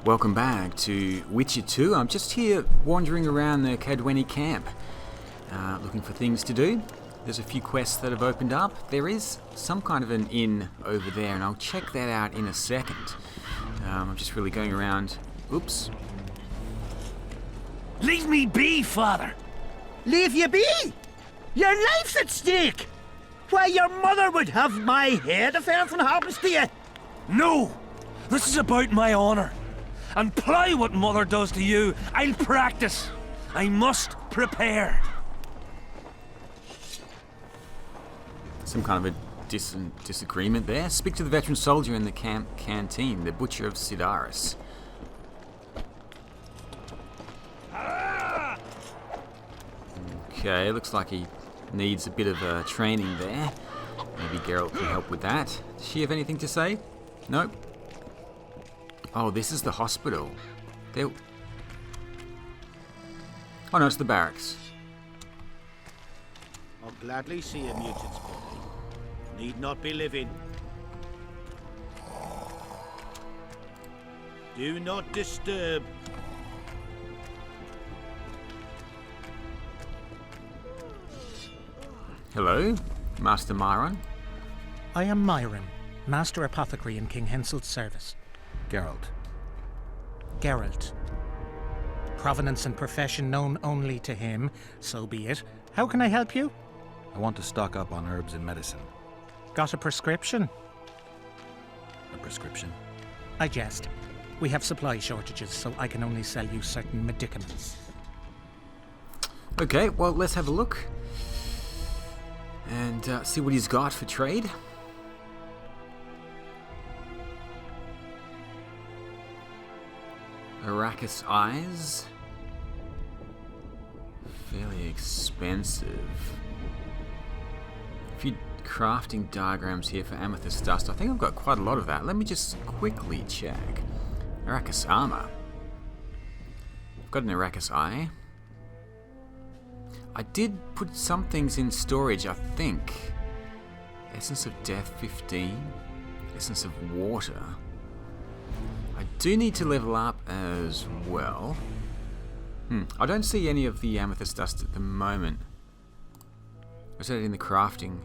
Welcome back to Witcher 2. I'm just here wandering around the Cadwenny camp, looking for things to do. There's a few quests that have opened up. There is some kind of an inn over there, and I'll check that out in a second. I'm just really going around. Oops. Leave me be, father! Leave you be? Your life's at stake! Why, your mother would have my head if anything happens to you! No! This is about my honor. And ply what mother does to you, I'll practice. I must prepare. Some kind of a disagreement there. Speak to the veteran soldier in the camp canteen, the butcher of Sidaris. Okay, looks like he needs a bit of training there. Maybe Geralt can help with that. Does she have anything to say? Nope. Oh, this is the hospital. Oh no, it's the barracks. I'll gladly see a mutant's body. Need not be living. Do not disturb. Hello, Master Myron. I am Myron, Master Apothecary in King Henselt's service. Geralt. Geralt. Provenance and profession known only to him, so be it. How can I help you? I want to stock up on herbs and medicine. Got a prescription? A prescription? I jest. We have supply shortages, so I can only sell you certain medicaments. Okay, well, let's have a look. And see what he's got for trade. Arrakis eyes. Fairly expensive. A few crafting diagrams here for amethyst dust. I think I've got quite a lot of that. Let me just quickly check. Arrakis armor. I've got an Arrakis eye. I did put some things in storage, I think. Essence of Death 15. Essence of Water. I do need to level up as well. I don't see any of the amethyst dust at the moment. Was that in the crafting?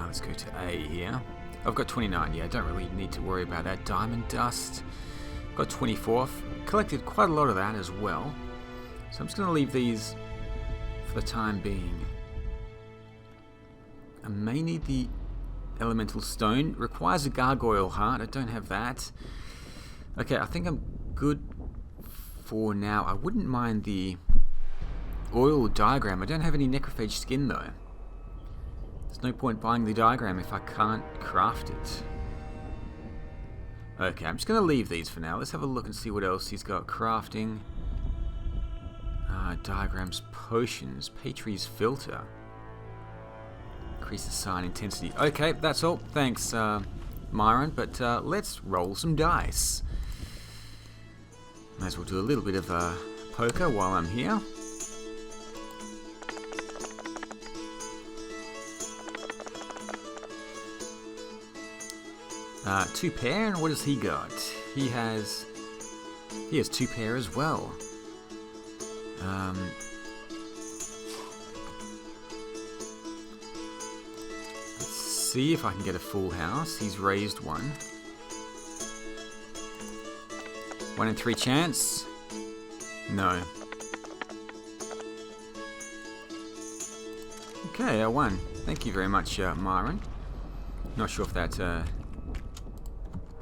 Let's go to A here. I've got 29, yeah, I don't really need to worry about that. Diamond dust. Got 24. Collected quite a lot of that as well. So I'm just going to leave these for the time being. I may need the elemental stone. Requires a gargoyle heart. I don't have that. Okay, I think I'm good for now. I wouldn't mind the oil diagram. I don't have any necrophage skin though. There's no point buying the diagram if I can't craft it. Okay, I'm just going to leave these for now. Let's have a look and see what else he's got. Crafting. Diagrams, potions, Patri's filter. Increases sign intensity. Okay, that's all. Thanks, Myron. But let's roll some dice. Might as well do a little bit of poker while I'm here. Two pair, and what has he got? He has two pair as well. Let's see if I can get a full house. He's raised one. 1 in 3 chance. No. Okay, I won. Thank you very much, Myron. Not sure if that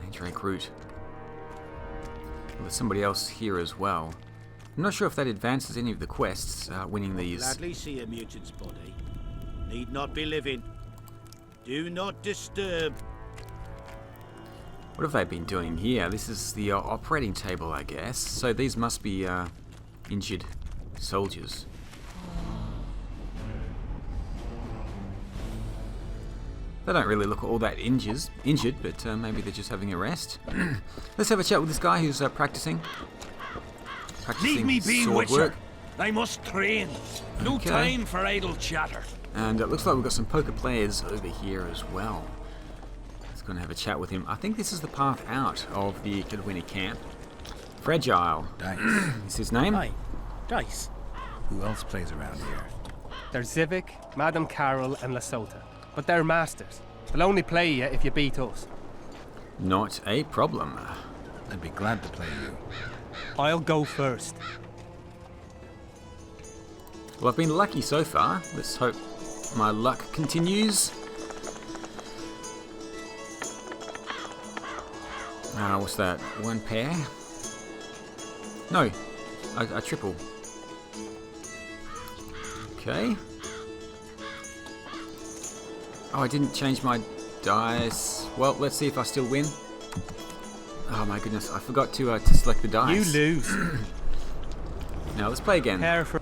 Mandrake root. Well, there's somebody else here as well. I'm not sure if that advances any of the quests, winning these. Gladly see a mutant's body. Need not be living. Do not disturb. What have they been doing here? This is the operating table, I guess. So these must be injured soldiers. They don't really look all that injured, but maybe they're just having a rest. Let's have a chat with this guy who's practicing. Leave me be, sword Witcher. work. I must train. No Okay. time for idle chatter. And it looks like we've got some poker players over here as well. Let's gonna have a chat with him. I think this is the path out of the Kedwini camp. Fragile. Dice. Is his name? Aye. Dice. Who else plays around here? There's Zivik, Madame Carol, and Lesota. But they're masters. They'll only play you if you beat us. Not a problem. I'd be glad to play you. I'll go first. Well, I've been lucky so far. Let's hope my luck continues. What's that? One pair? No, a triple. Okay. Oh, I didn't change my dice. Well, let's see if I still win. Oh my goodness, I forgot to select the dice. You lose. Now let's play again. Care for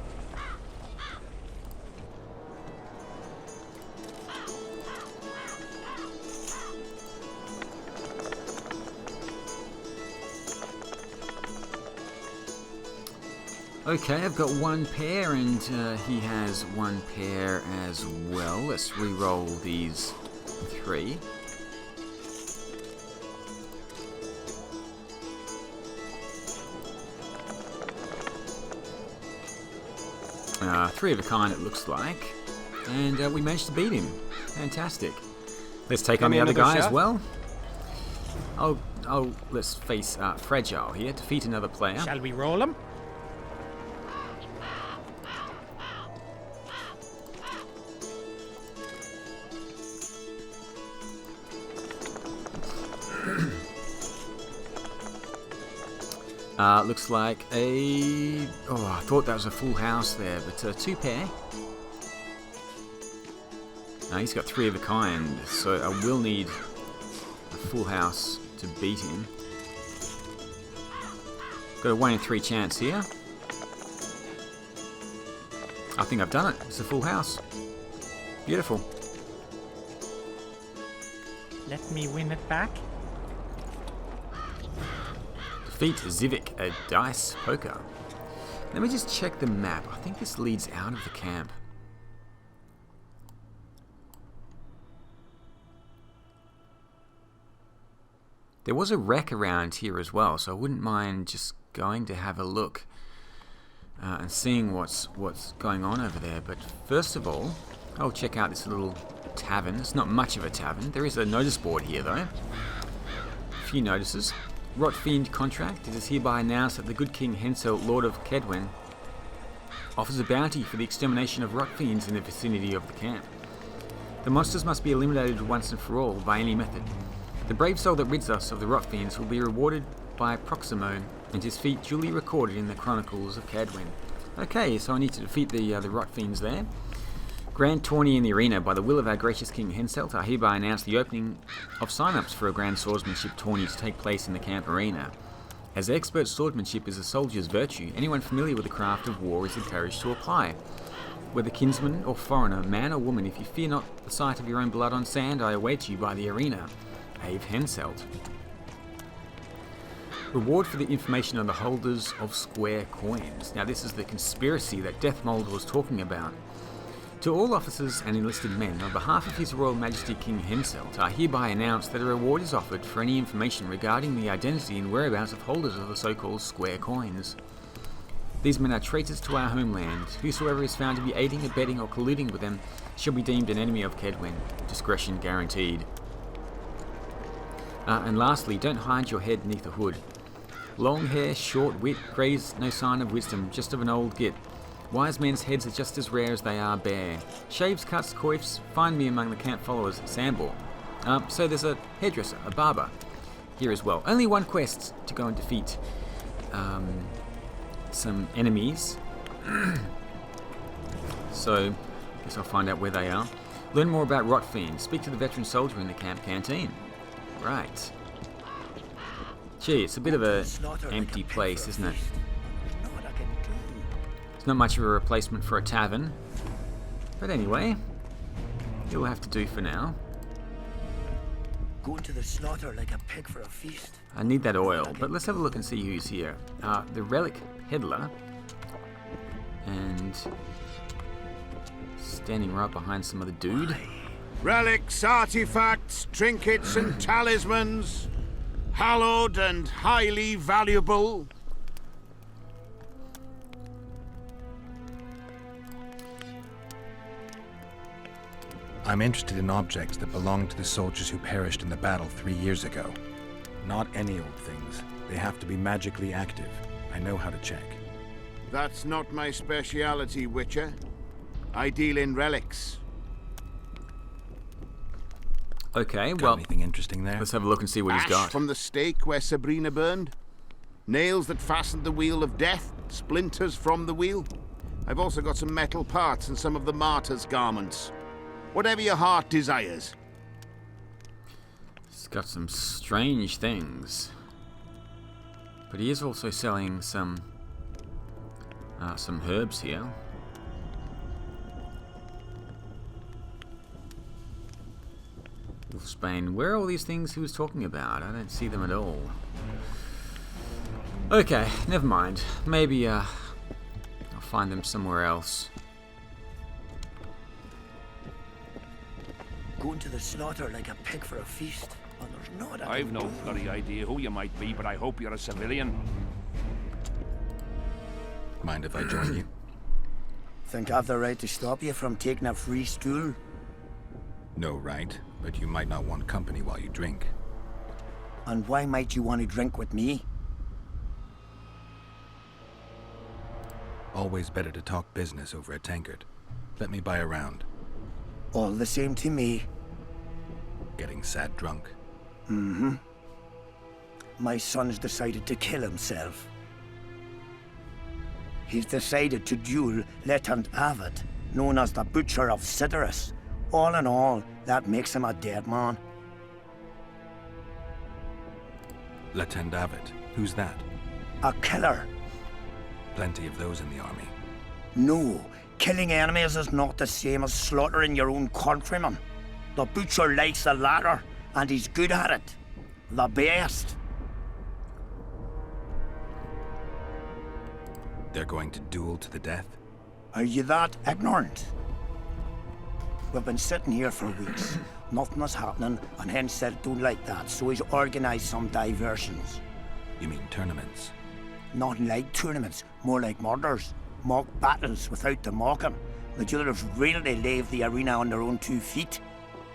Okay, I've got one pair and he has one pair as well. Let's re-roll these 3. Three of a kind it looks like. And we managed to beat him. Fantastic. Let's take on the other guy as well. Let's face Fragile here. Defeat another player. Shall we roll him? Looks like a... Oh, I thought that was a full house there, but 2 pair. He's got 3 of a kind, so I will need a full house to beat him. Got a 1 in 3 chance here. I think I've done it. It's a full house. Beautiful. Let me win it back. Defeat Zivik, a dice poker. Let me just check the map. I think this leads out of the camp. There was a wreck around here as well, so I wouldn't mind just going to have a look and seeing what's going on over there. But first of all, I'll check out this little tavern. It's not much of a tavern. There is a notice board here though. A few notices. Rotfiend contract. It is hereby announced that the good King Henselt, Lord of Kedwen, offers a bounty for the extermination of Rotfiends in the vicinity of the camp. The monsters must be eliminated once and for all by any method. The brave soul that rids us of the Rotfiends will be rewarded by Proximo, and his feat duly recorded in the Chronicles of Cadwyn. Okay, so I need to defeat the Rotfiends there. Grand tourney in the arena. By the will of our gracious King Henselt, I hereby announce the opening of sign-ups for a grand swordsmanship tourney to take place in the camp arena. As expert swordsmanship is a soldier's virtue, anyone familiar with the craft of war is encouraged to apply. Whether kinsman or foreigner, man or woman, if you fear not the sight of your own blood on sand, I await you by the arena. Ave Henselt. Reward for the information on the holders of square coins. Now this is the conspiracy that Deathmold was talking about. To all officers and enlisted men, on behalf of His Royal Majesty King Henselt, I hereby announce that a reward is offered for any information regarding the identity and whereabouts of holders of the so-called square coins. These men are traitors to our homeland. Whosoever is found to be aiding, abetting, or colluding with them shall be deemed an enemy of Kedwen. Discretion guaranteed. And lastly, don't hide your head beneath a hood. Long hair, short wit, grey's no sign of wisdom, just of an old git. Wise men's heads are just as rare as they are bare. Shaves, cuts, coifs, find me among the camp followers, Sambor. So there's a hairdresser, a barber, here as well. Only one quest to go and defeat some enemies. So, I guess I'll find out where they are. Learn more about Rotfiend. Speak to the veteran soldier in the camp canteen. Right. Gee, it's a bit of a empty place, isn't it? It's not much of a replacement for a tavern. But anyway, it'll have to do for now. Going to the slaughter like a pig for a feast. I need that oil, but let's have a look and see who's here. The Relic Peddler. And standing right behind some other dude. Relics, artifacts, trinkets and talismans. Hallowed and highly valuable. I'm interested in objects that belong to the soldiers who perished in the battle 3 years ago. Not any old things. They have to be magically active. I know how to check. That's not my speciality, Witcher. I deal in relics. Okay, Got well, anything interesting there? let's have a look and see what he's Ash got. from the stake where Sabrina burned. Nails that fastened the wheel of death. Splinters from the wheel. I've also got some metal parts and some of the martyr's garments. Whatever your heart desires. He's got some strange things. But he is also selling some herbs here. Wolfsbane, where are all these things he was talking about? I don't see them at all. Okay, never mind. Maybe I'll find them somewhere else. Going to the slaughter like a pig for a feast. Oh, there's no other. I've no bloody idea who you might be, but I hope you're a civilian. Mind if I join you? Think I've the right to stop you from taking a free stool? No, right? But you might not want company while you drink. And why might you want to drink with me? Always better to talk business over a tankard. Let me buy a round. All the same to me. Getting sad drunk. Mm-hmm. My son's decided to kill himself. He's decided to duel Lieutenant Avid, known as the Butcher of Cidaris. All in all, that makes him a dead man. Lieutenant Abbott. Who's that? A killer. Plenty of those in the army. No, killing enemies is not the same as slaughtering your own countrymen. The Butcher likes the latter, and he's good at it. The best. They're going to duel to the death? Are you that ignorant? We've been sitting here for weeks. Nothing is happening, and hence said don't like that, so he's organised some diversions. You mean tournaments? Not like tournaments, more like murders. Mock battles without the mocking. The jailers really leave the arena on their own 2 feet.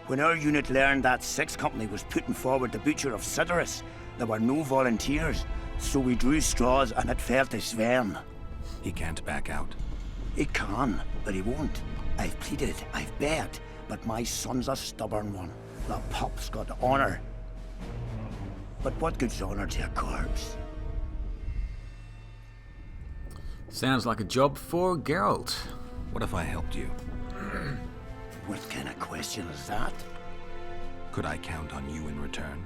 When our unit learned that 6th Company was putting forward the Butcher of Cidaris, there were no volunteers, so we drew straws and it fell to Sven. He can't back out. He can, but he won't. I've pleaded, I've begged, but my son's a stubborn one. The pup's got honour. But what good's honour to a corpse? Sounds like a job for Geralt. What if I helped you? What kind of question is that? Could I count on you in return?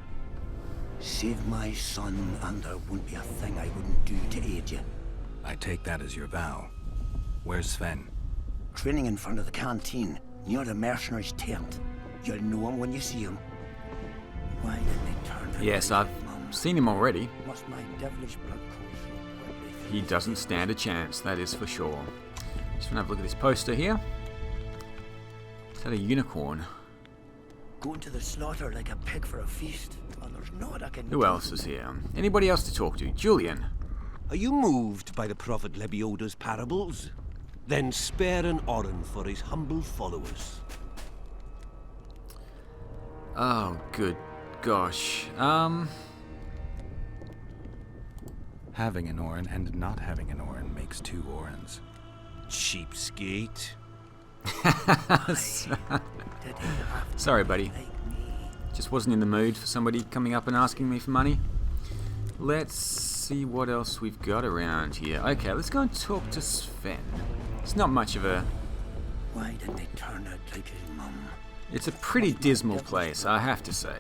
Save my son, and there won't be a thing I wouldn't do to aid you. I take that as your vow. Where's Sven? Training in front of the canteen, near the mercenaries' tent. You'll know him when you see him. Why did they turn to Yes, me, I've Mum? seen him already. Must my devilish blood cool so quickly? He doesn't stand a chance, that is for sure. Just want to have a look at this poster here. Is that a unicorn? Going to the slaughter like a pig for a feast. And there's no I can Who do. else is here? Anybody else to talk to? Julian. Are you moved by the Prophet Lebioda's parables? Then spare an oren for his humble followers. Oh, good gosh. Having an oren and not having an oren makes 2 orens. Cheapskate. Did he have to Sorry, buddy. like me? Just wasn't in the mood for somebody coming up and asking me for money. Let's see what else we've got around here. Okay, let's go and talk to Sven. It's not much of a... Why did they turn out like his mum? It's a pretty dismal place, I have to say.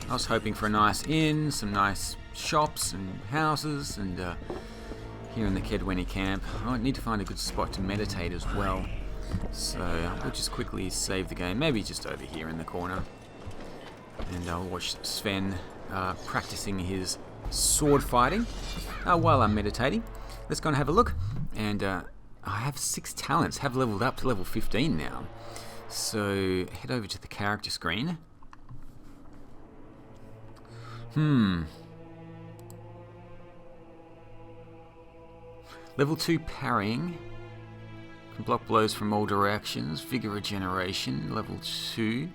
I was hoping for a nice inn, some nice shops and houses, and here in the Kedweni camp, I need to find a good spot to meditate as well. So we'll just quickly save the game, maybe just over here in the corner. And I'll watch Sven practicing his sword fighting while I'm meditating. Let's go and have a look. And I have 6 talents, have leveled up to level 15 now. So head over to the character screen. Level 2 parrying. Can block blows from all directions. Vigor regeneration, level 2.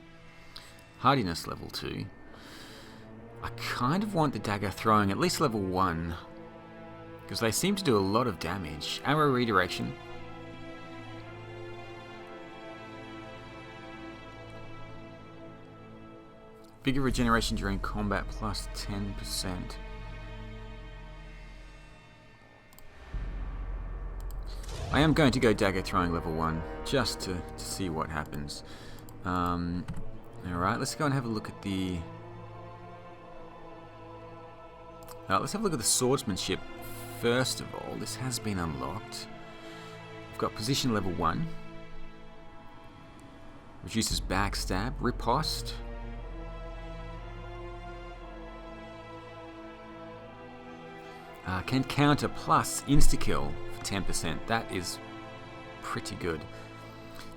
Hardiness, level 2. I kind of want the dagger throwing at least level 1. Because they seem to do a lot of damage. Arrow redirection. Vigor regeneration during combat plus 10%. I am going to go dagger throwing level 1, just to see what happens. Alright, let's go and have a look at the... let's have a look at the swordsmanship. First of all, this has been unlocked. We've got position level 1. Reduces backstab, riposte. Can counter plus insta-kill for 10%. That is pretty good.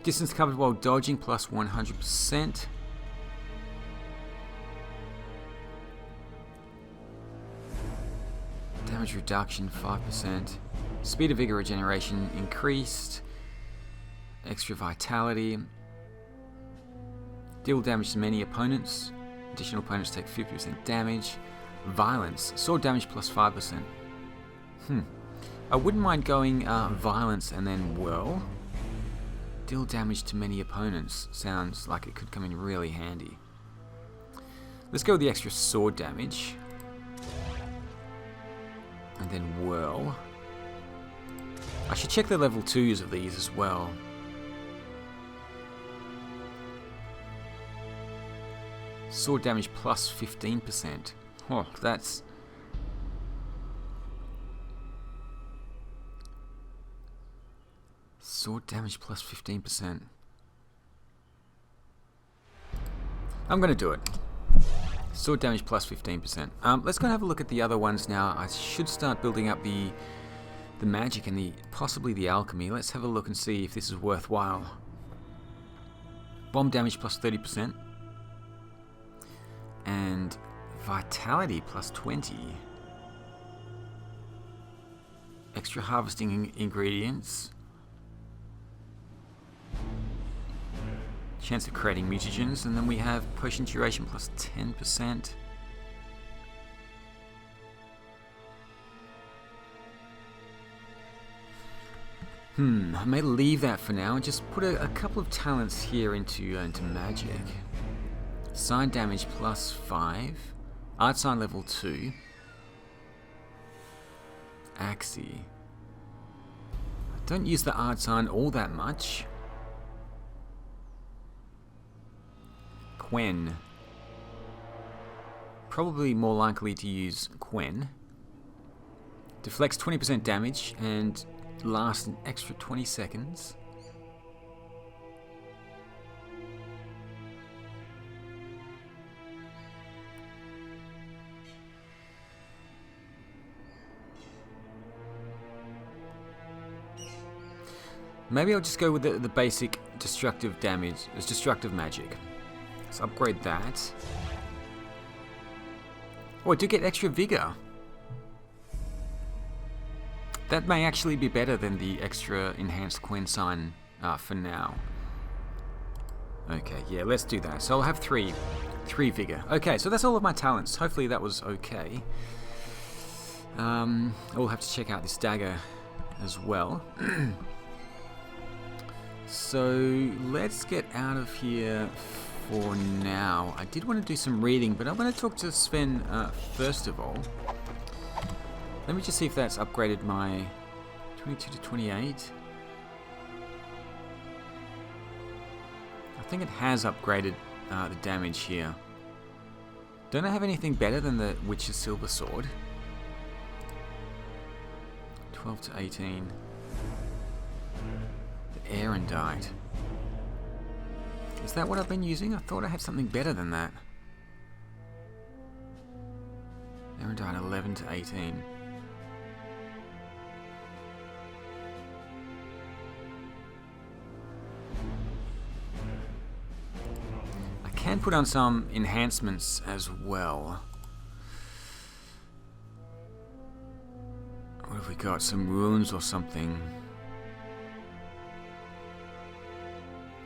Distance covered while dodging plus 100%. Damage reduction 5%. Speed of vigor regeneration increased. Extra vitality. Deal damage to many opponents. Additional opponents take 50% damage. Violence. Sword damage plus 5%. I wouldn't mind going violence and then whirl. Deal damage to many opponents. Sounds like it could come in really handy. Let's go with the extra sword damage. And then whirl. I should check the level 2s of these as well. Sword damage plus 15%. Oh, that's... Sword damage plus 15%. I'm going to do it. Sword damage plus 15%. Let's go and have a look at the other ones now. I should start building up the magic and possibly the alchemy. Let's have a look and see if this is worthwhile. Bomb damage plus 30%. And vitality plus 20. Extra harvesting ingredients. Chance of creating mutagens, and then we have potion duration plus 10%. I may leave that for now and just put a couple of talents here into magic. Sign damage plus 5. Art sign level 2. Axii. I don't use the art sign all that much. Quen. Probably more likely to use Quen. Deflects 20% damage and lasts an extra 20 seconds. Maybe I'll just go with the basic destructive damage, destructive magic. Let's upgrade that. Oh, I do get extra vigor. That may actually be better than the extra enhanced Quen sign for now. Okay, yeah, let's do that. So I'll have three vigor. Okay, so that's all of my talents. Hopefully that was okay. I'll have to check out this dagger as well. So let's get out of here for now. I did want to do some reading, but I want to talk to Sven first of all. Let me just see if that's upgraded my 22 to 28. I think it has upgraded the damage here. Don't I have anything better than the Witch's Silver Sword? 12 to 18. The Erendite. Is that what I've been using? I thought I had something better than that. Erendite 11 to 18. put on some enhancements as well. What have we got? Some runes or something.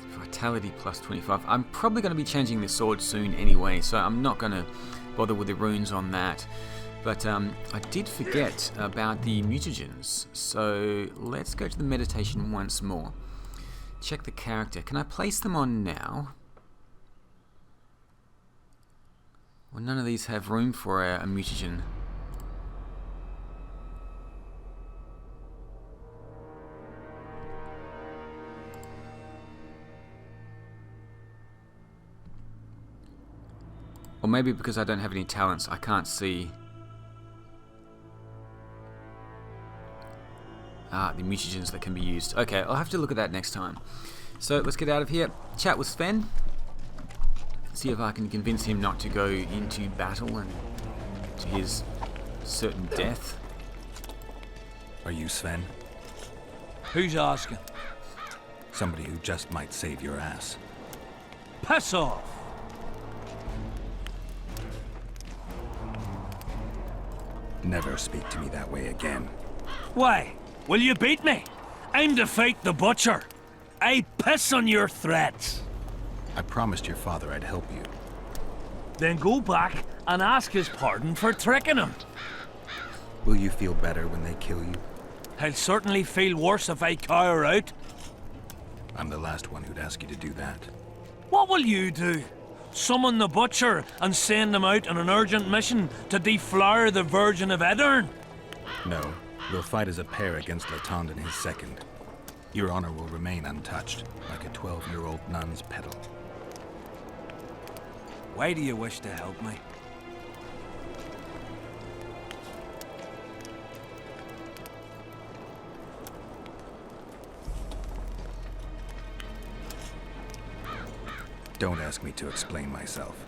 Vitality plus 25. I'm probably going to be changing the sword soon anyway, so I'm not going to bother with the runes on that. But I did forget about the mutagens, so let's go to the meditation once more. Check the character. Can I place them on now? Well, none of these have room for a mutagen. Or maybe because I don't have any talents, I can't see the mutagens that can be used. Okay, I'll have to look at that next time. So let's get out of here. Chat with Sven. See if I can convince him not to go into battle and to his certain death. Are you Sven? Who's asking? Somebody who just might save your ass. Piss off! Never speak to me that way again. Why? Will you beat me? I'm to fight the butcher. I piss on your threats. I promised your father I'd help you. Then go back and ask his pardon for tricking him. Will you feel better when they kill you? I'll certainly feel worse if I cower out. I'm the last one who'd ask you to do that. What will you do? Summon the butcher and send him out on an urgent mission to deflower the Virgin of Edern? No, we'll fight as a pair against Latond and his second. Your honor will remain untouched, like a 12-year-old nun's petal. Why do you wish to help me? Don't ask me to explain myself.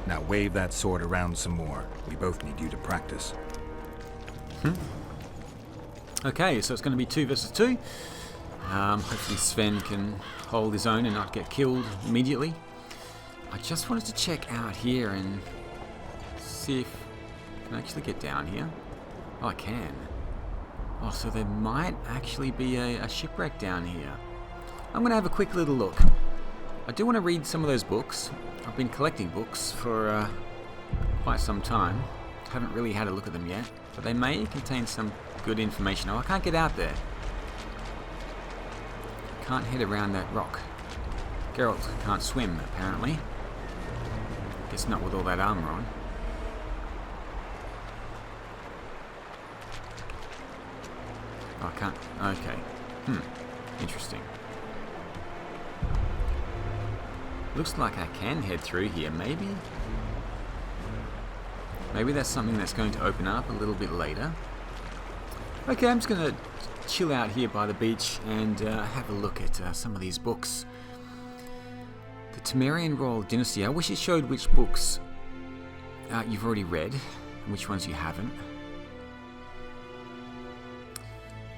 Now wave that sword around some more. We both need you to practice. Okay, so it's going to be 2 versus 2. Hopefully Sven can hold his own and not get killed immediately. I just wanted to check out here and see if I can actually get down here. Oh, I can. Oh, so there might actually be a shipwreck down here. I'm going to have a quick little look. I do want to read some of those books. I've been collecting books for quite some time. Haven't really had a look at them yet, but they may contain some good information. Oh, I can't get out there. Can't head around that rock. Geralt can't swim, apparently. Guess not with all that armor on. Oh, I can't. Okay. Interesting. Looks like I can head through here, maybe? Maybe that's something that's going to open up a little bit later. Okay, I'm just going to chill out here by the beach and have a look at some of these books. The Temerian Royal Dynasty. I wish it showed which books you've already read and which ones you haven't.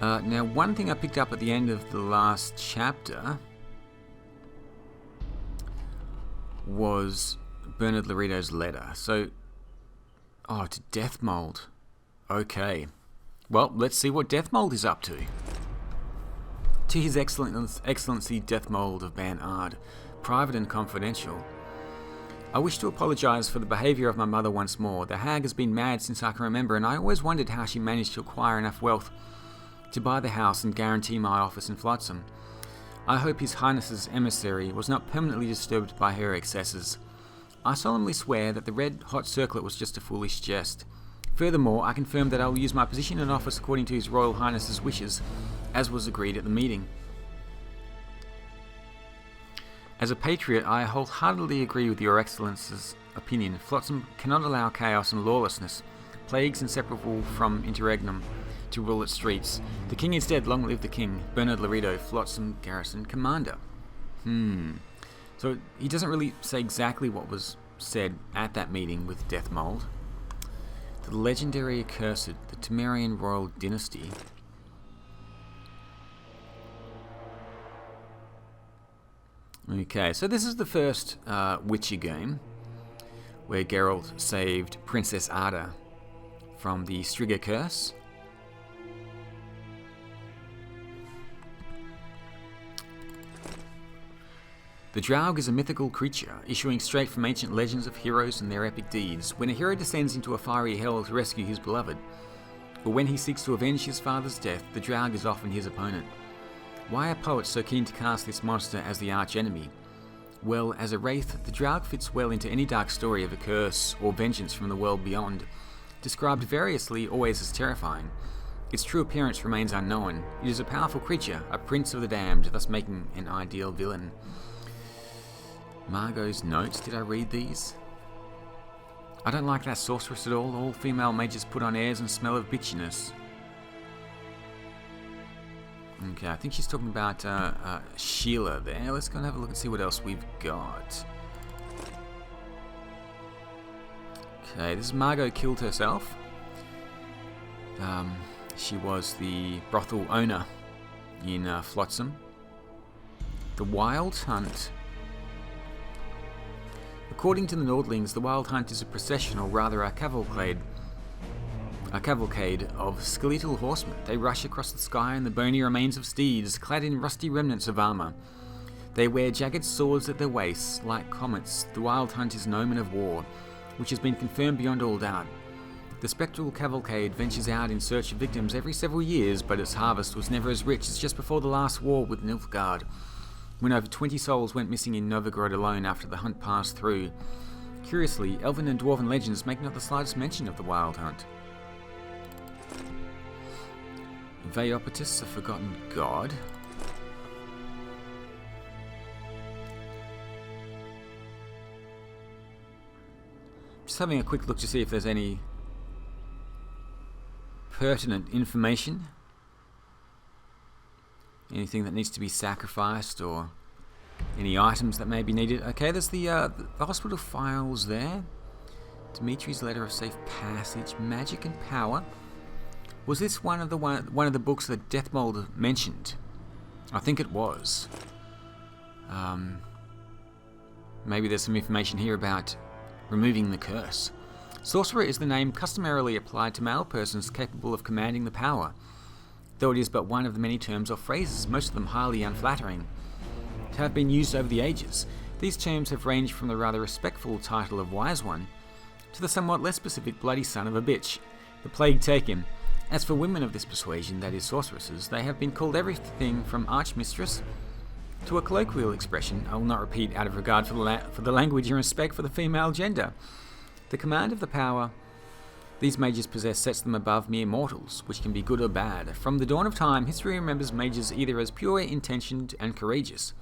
Now, one thing I picked up at the end of the last chapter was Bernard Laredo's letter. So, oh, to Deathmold. Okay. Well, let's see what Deathmold is up to. To His Excellency Deathmold of Ban Ard, private and confidential. I wish to apologise for the behaviour of my mother once more. The hag has been mad since I can remember, and I always wondered how she managed to acquire enough wealth to buy the house and guarantee my office in Flotsam. I hope His Highness's emissary was not permanently disturbed by her excesses. I solemnly swear that the red-hot circlet was just a foolish jest. Furthermore, I confirm that I will use my position and office according to His Royal Highness's wishes, as was agreed at the meeting. As a patriot, I wholeheartedly agree with Your Excellency's opinion. Flotsam cannot allow chaos and lawlessness, plagues inseparable from interregnum, to rule its streets. The king is dead, long live the king. Bernard Laredo, Flotsam Garrison Commander. So he doesn't really say exactly what was said at that meeting with Deathmold. The legendary accursed, the Temerian Royal Dynasty. Okay, so this is the first Witcher game where Geralt saved Princess Ada from the Striga curse. The Draug is a mythical creature, issuing straight from ancient legends of heroes and their epic deeds. When a hero descends into a fiery hell to rescue his beloved, or when he seeks to avenge his father's death, the Draug is often his opponent. Why are poets so keen to cast this monster as the arch-enemy? Well, as a wraith, the Draug fits well into any dark story of a curse or vengeance from the world beyond. Described variously, always as terrifying, its true appearance remains unknown. It is a powerful creature, a prince of the damned, thus making an ideal villain. Margot's notes, did I read these? I don't like that sorceress at all. All female mages put on airs and smell of bitchiness. Okay, I think she's talking about Sheila there. Let's go and have a look and see what else we've got. Okay, this is Margot killed herself. She was the brothel owner in Flotsam. The Wild Hunt. According to the Nordlings, the Wild Hunt is a procession, or rather a cavalcade of skeletal horsemen. They rush across the sky on the bony remains of steeds, clad in rusty remnants of armour. They wear jagged swords at their waists, like comets. The Wild Hunt is an omen of war, which has been confirmed beyond all doubt. The spectral cavalcade ventures out in search of victims every several years, but its harvest was never as rich as just before the last war with Nilfgaard, when over 20 souls went missing in Novigrad alone after the hunt passed through. Curiously, elven and dwarven legends make not the slightest mention of the Wild Hunt. Veopatus, a forgotten god. Just having a quick look to see if there's any pertinent information. Anything that needs to be sacrificed, or any items that may be needed. Okay, there's the hospital files there. Dimitri's letter of safe passage, magic and power. Was this one of the books that Deathmold mentioned? I think it was. Maybe there's some information here about removing the curse. Sorcerer is the name customarily applied to male persons capable of commanding the power, though it is but one of the many terms or phrases, most of them highly unflattering, to have been used over the ages. These terms have ranged from the rather respectful title of Wise One to the somewhat less specific Bloody Son of a Bitch. The plague take him. As for women of this persuasion, that is sorceresses, they have been called everything from Archmistress to a colloquial expression I will not repeat out of regard for the language and respect for the female gender. The command of the power these mages possess sets them above mere mortals, which can be good or bad. From the dawn of time, history remembers mages either as pure, intentioned, and courageous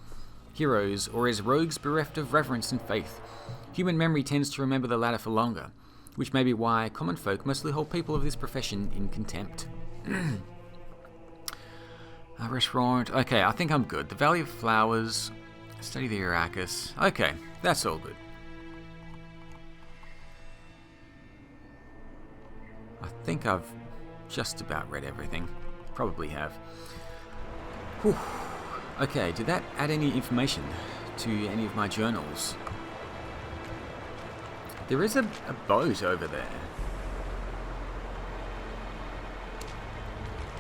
heroes, or as rogues bereft of reverence and faith. Human memory tends to remember the latter for longer, which may be why common folk mostly hold people of this profession in contempt. Restaurant. Okay, I think I'm good. The Valley of Flowers. Study the Arrakis. Okay, that's all good. I think I've just about read everything. Probably have. Whew. Okay, did that add any information to any of my journals? There is a boat over there.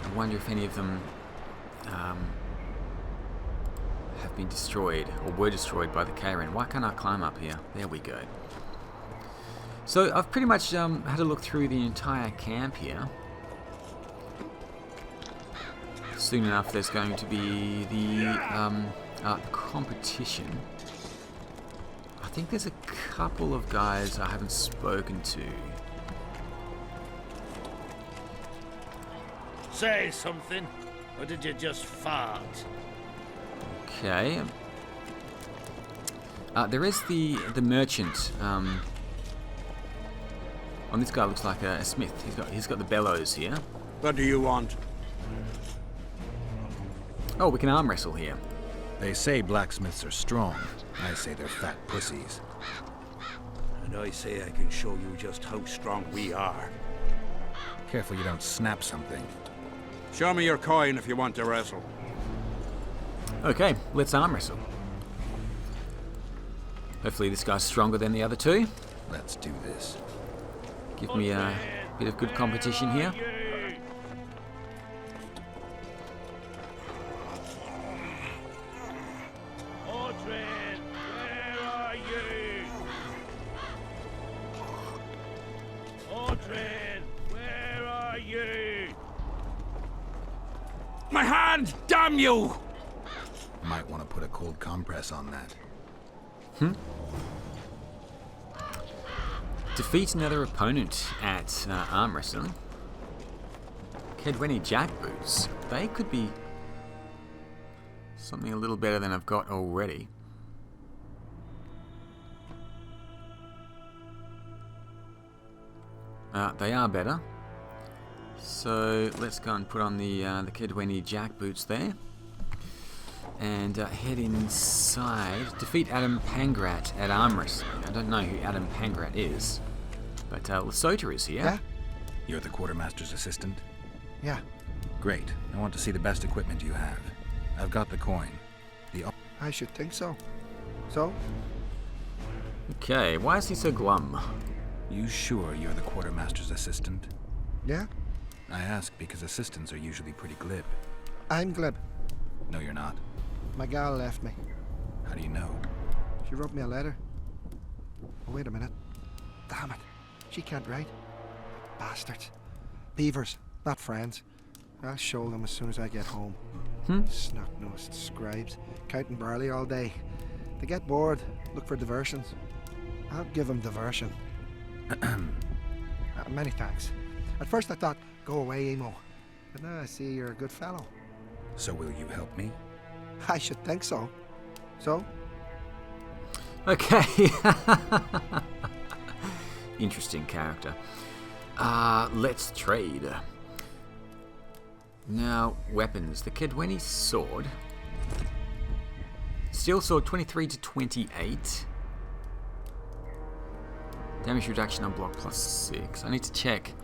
I wonder if any of them have been destroyed or were destroyed by the Karen. Why can't I climb up here? There we go. So I've pretty much had a look through the entire camp here. Soon enough there's going to be the competition. I think there's a couple of guys I haven't spoken to. Say something, or did you just fart? Okay. There is the merchant. Oh, this guy looks like a smith. He's got the bellows here. What do you want? Oh, we can arm wrestle here. They say blacksmiths are strong. I say they're fat pussies. And I say I can show you just how strong we are. Careful you don't snap something. Show me your coin if you want to wrestle. Okay, let's arm wrestle. Hopefully this guy's stronger than the other two. Let's do this. Give me a bit of good competition here. My hand, damn you! Might want to put a cold compress on that. Defeat another opponent at arm wrestling. Kedweni jackboots. They could be something a little better than I've got already. They are better. So let's go and put on the Kedweni jackboots there. And head inside. Defeat Adam Pangrat at arm wrestling. I don't know who Adam Pangrat is. But Lesota is here. Yeah? You're the quartermaster's assistant? Yeah. Great. I want to see the best equipment you have. I've got the coin. I should think so. So? Okay, why is he so glum? You sure you're the quartermaster's assistant? Yeah? I ask because assistants are usually pretty glib. I'm glib. No, you're not. My gal left me. How do you know? She wrote me a letter. Oh, wait a minute. Damn it. She can't write. Bastards. Beavers, not friends. I'll show them as soon as I get home. Snot-nosed scribes, counting barley all day. They get bored, look for diversions. I'll give them diversion. Many thanks. At first I thought, go away, Emo. But now I see you're a good fellow. So will you help me? I should think so. So? Okay. Interesting character. Let's trade. Now, weapons. The Kedweni sword. Steel sword 23 to 28. Damage reduction on block plus 6. I need to check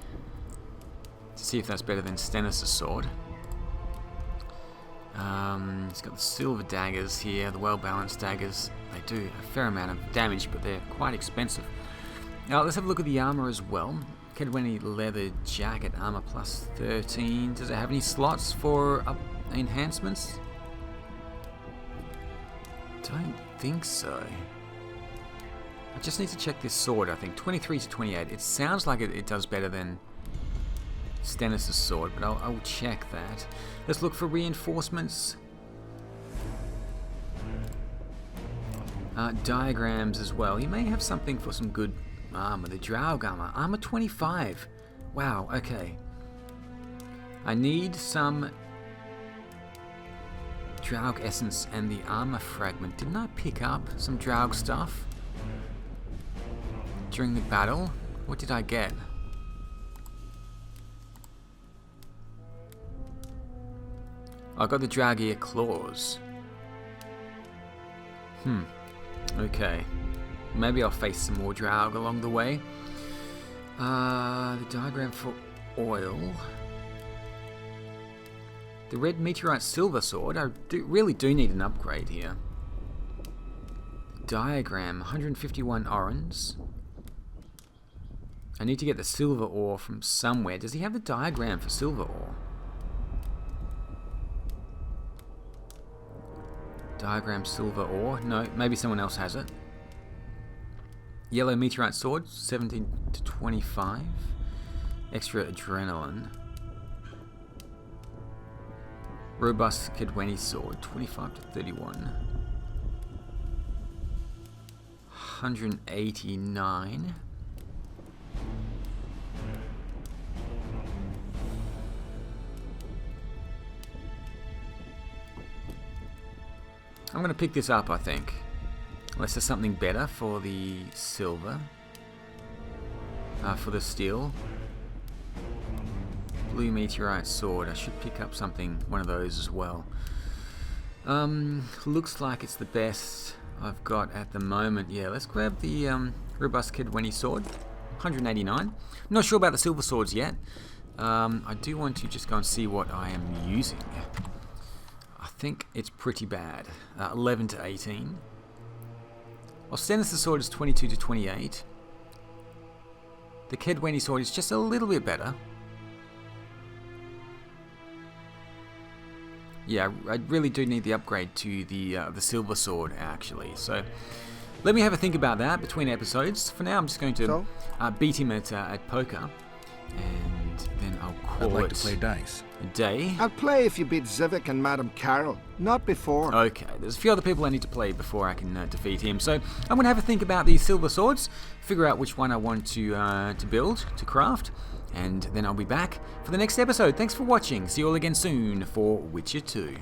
to see if that's better than Stennis' sword. It's got the silver daggers here, the well-balanced daggers. They do a fair amount of damage, but they're quite expensive. Now, let's have a look at the armor as well. Kedweni leather jacket, armor plus 13. Does it have any slots for enhancements? Don't think so. I just need to check this sword, I think. 23 to 28. It sounds like it does better than Stennis' sword, but I'll check that. Let's look for reinforcements. Diagrams as well. You may have something for some good armor. The Draug armor. Armor 25. Wow, okay. I need some Draug essence and the armor fragment. Didn't I pick up some Draug stuff during the battle? What did I get? I got the Draugr claws. Okay. Maybe I'll face some more Draug along the way. The diagram for oil. The red meteorite silver sword. I really do need an upgrade here. Diagram, 151 orange. I need to get the silver ore from somewhere. Does he have the diagram for silver ore? Diagram silver ore. No, maybe someone else has it. Yellow meteorite sword, 17 to 25. Extra adrenaline. Robust Kedweni sword, 25 to 31. 189. I'm going to pick this up, I think. Unless there's something better for the silver. For the steel. Blue meteorite sword. I should pick up something, one of those as well. Looks like it's the best I've got at the moment. Yeah, let's grab the robust Kedweni sword. 189. Not sure about the silver swords yet. I do want to just go and see what I am using. I think it's pretty bad. 11 to 18. Ostennis' sword is 22 to 28. The Kedweni sword is just a little bit better. Yeah, I really do need the upgrade to the silver sword, actually. So let me have a think about that between episodes. For now, I'm just going to beat him at poker, and then I'll call I'd like it to play dice. a day. I'll play if you beat Zivik and Madame Carroll, not before. Okay, there's a few other people I need to play before I can defeat him. So I'm going to have a think about these silver swords, figure out which one I want to build, to craft, and then I'll be back for the next episode. Thanks for watching. See you all again soon for Witcher 2.